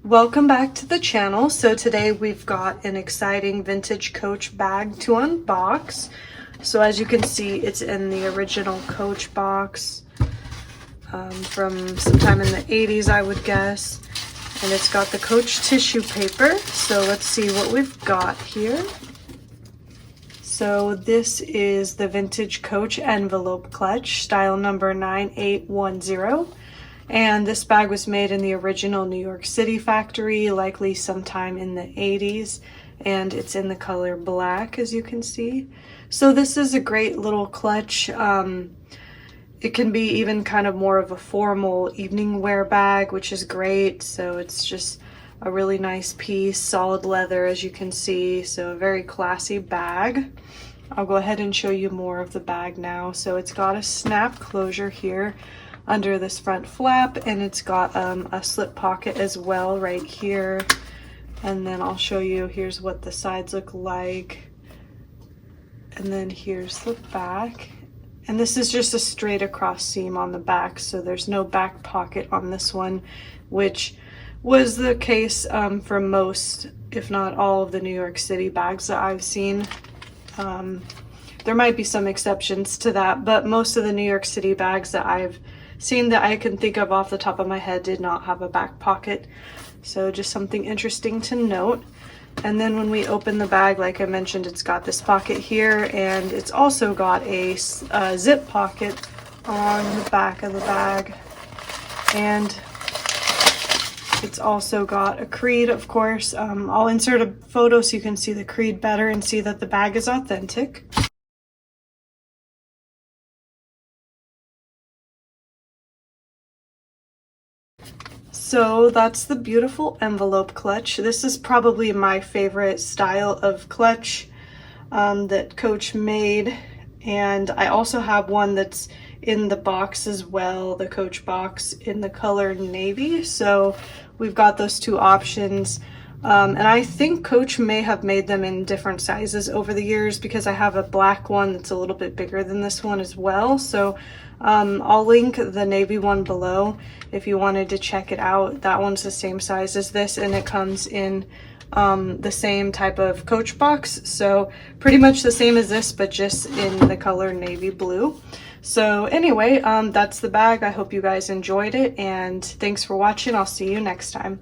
Welcome back to the channel. So today we've got an exciting vintage Coach bag to unbox. So as you can see, it's in the original Coach box from sometime in the 80s, I would guess. And it's got the Coach tissue paper. So let's see what we've got here. So this is the vintage Coach envelope clutch, style number 9810. And this bag was made in the original New York City factory, likely sometime in the 80s. And it's in the color black, as you can see. So this is a great little clutch. It can be even kind of more of a formal evening wear bag, which is great. So it's just a really nice piece, solid leather, as you can see. So a very classy bag. I'll go ahead and show you more of the bag now. So it's got a snap closure here under this front flap, and it's got a slip pocket as well right here. And then I'll show you, here's what the sides look like, and then here's the back. And this is just a straight across seam on the back, so there's no back pocket on this one, which was the case for most, if not all, of the New York City bags that I've seen. There might be some exceptions to that, but most of the New York City bags that I've seen that I can think of off the top of my head did not have a back pocket. So just something interesting to note. And then when we open the bag, like I mentioned, it's got this pocket here, and it's also got a zip pocket on the back of the bag. And it's also got a creed, of course. I'll insert a photo so you can see the creed better and see that the bag is authentic. So that's the beautiful envelope clutch. This is probably my favorite style of clutch that Coach made. And I also have one that's in the box as well, the Coach box in the color navy. So we've got those two options. And I think Coach may have made them in different sizes over the years, because I have a black one that's a little bit bigger than this one as well. So I'll link the navy one below if you wanted to check it out. That one's the same size as this, and it comes in the same type of Coach box. So pretty much the same as this, but just in the color navy blue. So anyway, that's the bag. I hope you guys enjoyed it, and thanks for watching. I'll see you next time.